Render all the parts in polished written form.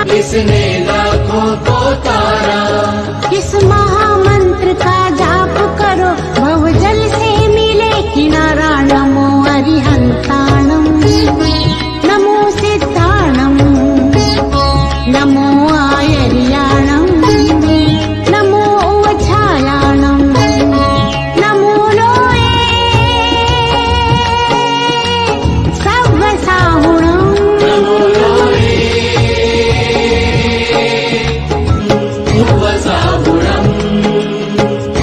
किसने लाखों को तारा। इस महामंत्र का जाप करो, भवजल से मिले किनारा। नमो अरिहंताणम, नमो सिद्धाणम, नमो आयर्याणम, नमो उवछायाणम, नमो लोये सव्वसाहुणम। नमो लोये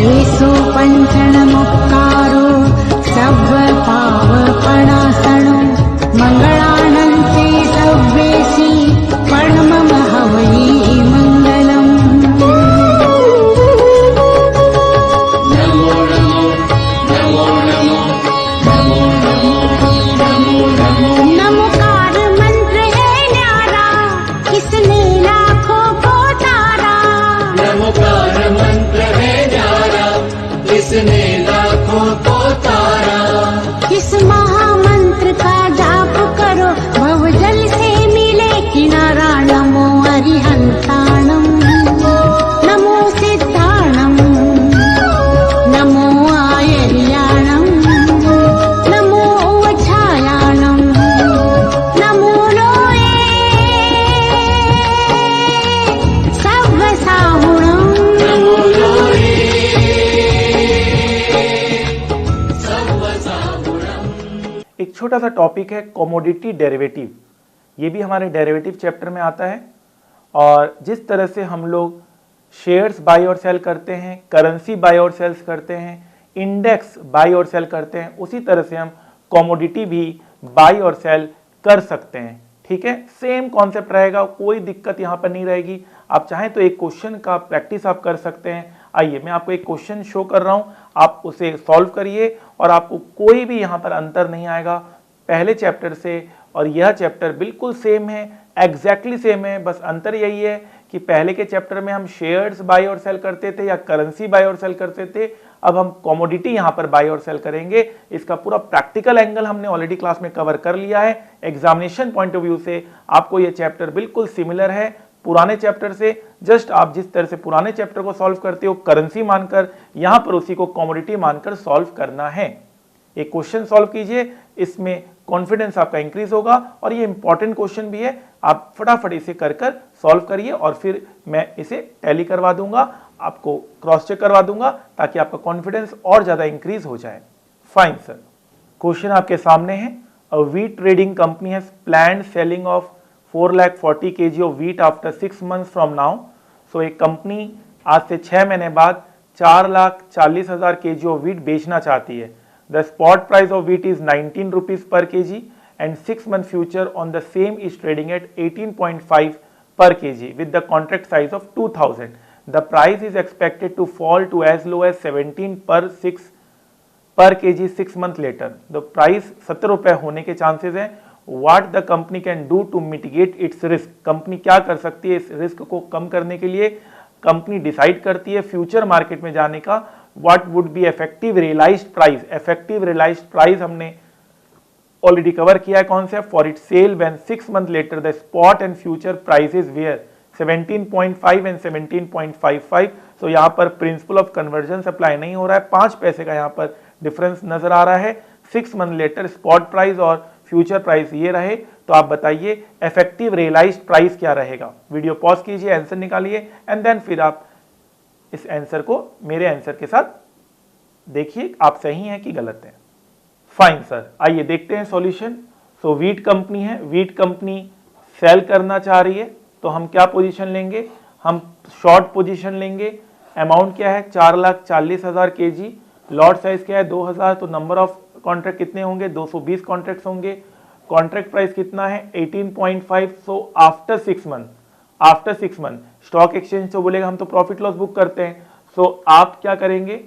येषु पञ्चणमुक्कारो सव्वपावपणासनो मङ्गलानन्ते सव्येसि परमं हवै मङ्गलम्। नमो नमो नमो नमो नमो नमो नमो नमो। नमोकार मंत्र है न्यारा, किसने लाखों को तारा। नमोकार मंत्र है न्यारा, किसने लाखों को तारा। इस महामंत्र का जाप करो, भवजल से मिले किनारा। नमो अरिहंताणम, नमो सिद्धाणम, नमो आयर्याणम, नमो उवछायाणम, नमो लोये सव्वसाहुणम। नमो लोये सव्वसाहुणम्। एक छोटा सा टॉपिक है कमोडिटी डेरिवेटिव। ये भी हमारे डेरिवेटिव चैप्टर में आता है। और जिस तरह से हम लोग शेयर्स बाय और सेल करते हैं, करेंसी बाय और सेल्स करते हैं, इंडेक्स बाय और सेल करते हैं, उसी तरह से हम कमोडिटी भी बाय और सेल कर सकते हैं। ठीक है, सेम कॉन्सेप्ट रहेगा, कोई दिक्कत यहाँ पर नहीं रहेगी। आप चाहें तो एक क्वेश्चन का प्रैक्टिस आप कर सकते हैं। आइए मैं आपको एक क्वेश्चन शो कर रहा हूँ, आप उसे सॉल्व करिए और आपको कोई भी यहाँ पर अंतर नहीं आएगा पहले चैप्टर से। और यह चैप्टर बिल्कुल सेम है, एग्जैक्टली सेम है। बस अंतर यही है कि पहले के चैप्टर में हम शेयर्स बाय और सेल करते थे या करेंसी बाय और सेल करते थे, अब हम कमोडिटी यहाँ पर बाय और सेल करेंगे। इसका पूरा प्रैक्टिकल एंगल हमने ऑलरेडी क्लास में कवर कर लिया है। एग्जामिनेशन पॉइंट ऑफ व्यू से आपको यह चैप्टर बिल्कुल सिमिलर है पुराने चैप्टर से। जस्ट आप जिस तरह से पुराने चैप्टर को सॉल्व करते हो करेंसी मानकर, यहाँ पर उसी को कमोडिटी मानकर सॉल्व करना है। एक क्वेश्चन सॉल्व कीजिए, इसमें कॉन्फिडेंस आपका इंक्रीज होगा और ये इंपॉर्टेंट क्वेश्चन भी है। आप फटाफट इसे कर सॉल्व करिए और फिर मैं इसे टैली करवा दूंगा, आपको क्रॉस चेक करवा दूंगा ताकि आपका कॉन्फिडेंस और ज्यादा इंक्रीज हो जाए। फाइन सर, क्वेश्चन आपके सामने है। A wheat trading company has planned selling of 440 kg of wheat after 6 months from now. So एक कंपनी आज से 6 महीने बाद 4,40,000 kg of wheat बेचना चाहती है। The spot price of wheat is 19 rupees per kg and 6-month future on the same is trading at 18.5 per kg with the contract size of 2,000. The price is expected to fall to as low as 17 per kg 6 months later. The price 70 रुपए होने के chances हैं। What the company can do to mitigate its risk? Company क्या कर सकती है इस risk को कम करने के लिए? कंपनी डिसाइड करती है फ्यूचर मार्केट में जाने का। What would be effective realized price? Effective realized price हमने ऑलरेडी कवर किया है concept. For it sell when 6 months later the spot and future prices were 17.5 and 17.55। तो यहाँ पर प्रिंसिपल ऑफ कन्वर्जन अप्लाई नहीं हो रहा है, 5 पैसे का यहाँ पर डिफरेंस नजर आ रहा है। 6 months लेटर स्पॉट प्राइस और फ्यूचर प्राइस ये रहे, तो आप बताइए इफेक्टिव रियलाइज्ड प्राइस क्या रहेगा। वीडियो पॉज कीजिए, आंसर निकालिए एंड देन फिर आप इस आंसर को मेरे आंसर के साथ देखिए आप सही हैं कि गलत हैं। फाइन सर, आइए देखते हैं सॉल्यूशन। सो वीट कंपनी है, वीट कंपनी सेल करना चाह रही है, तो हम क्या पोजीशन लेंगे, हम शॉर्ट पोजीशन लेंगे। अमाउंट क्या है 4,40,000 kg, लॉट साइज क्या है 2000, तो नंबर ऑफ कॉन्ट्रैक्ट कितने होंगे 220 कॉन्ट्रैक्ट्स होंगे। कॉन्ट्रैक्ट प्राइस कितना है 18.5। So after 6 month stock exchange तो बोलेगा हम तो प्रॉफिट लॉस बुक करते हैं। सो आप क्या करेंगे,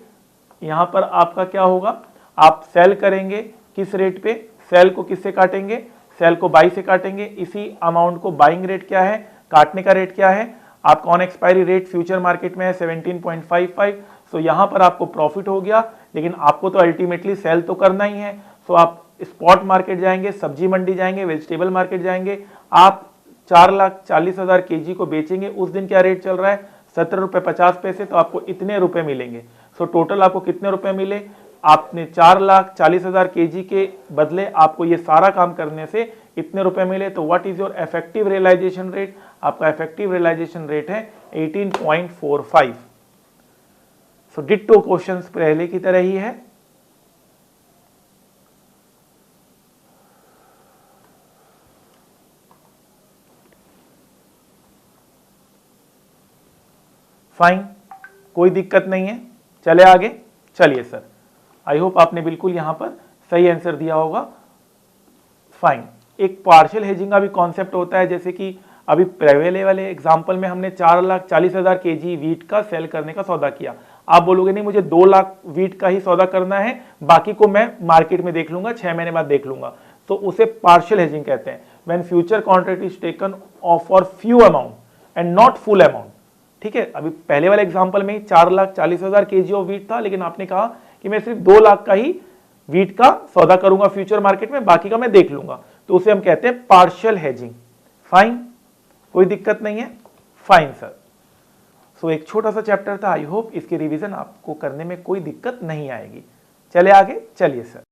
यहां पर आपका क्या होगा, आप सेल करेंगे किस रेट पे, सेल को किससे काटेंगे, सेल को बाई से काटेंगे। इसी अमाउंट को बाइंग रेट क्या है, काटने का रेट क्या है, आपका on expiry rate future market में है 17.55। सो यहां पर आपको प्रॉफिट हो गया, लेकिन आपको तो अल्टीमेटली सेल तो करना ही है। सो आप स्पॉट मार्केट जाएंगे, सब्जी मंडी जाएंगे, वेजिटेबल मार्केट जाएंगे, आप 4,40,000 kg को बेचेंगे। उस दिन क्या रेट चल रहा है 17 रुपये 50 पैसे, तो आपको इतने रुपए मिलेंगे। सो टोटल आपको कितने रुपए मिले, आपने 4,40,000 kg के बदले आपको ये सारा काम करने से इतने रुपए मिले। तो what is your effective realisation rate, आपका इफेक्टिव रियलाइजेशन रेट है 18.45। सो डिट्टो क्वेश्चंस पहले की तरह ही है। फाइन, कोई दिक्कत नहीं है, चले आगे। चलिए सर, आई होप आपने बिल्कुल यहां पर सही आंसर दिया होगा। फाइन, एक पार्शियल हेजिंग का भी कॉन्सेप्ट होता है, जैसे कि अभी पहले वाले एग्जांपल में हमने 4,40,000 kg वीट का सेल करने का सौदा किया। आप बोलोगे नहीं मुझे 2 लाख वीट का ही सौदा करना है, बाकी को मैं मार्केट में देख लूंगा, 6 महीने बाद देख लूंगा, तो उसे पार्शियल हेजिंग कहते हैं। When future contract is taken for few amount and not full amount. ठीक है, अभी पहले वाले एग्जांपल में 4,40,000 kg ऑफ वीट था, लेकिन आपने कहा कि मैं सिर्फ 2 लाख का ही वीट का सौदा करूंगा फ्यूचर मार्केट में, बाकी का मैं देख लूंगा, तो उसे हम कहते हैं पार्शियल हेजिंग। फाइन, कोई दिक्कत नहीं है। फाइन सर, सो एक छोटा सा चैप्टर था, आई होप इसके रिवीजन आपको करने में कोई दिक्कत नहीं आएगी। चले आगे, चलिए सर।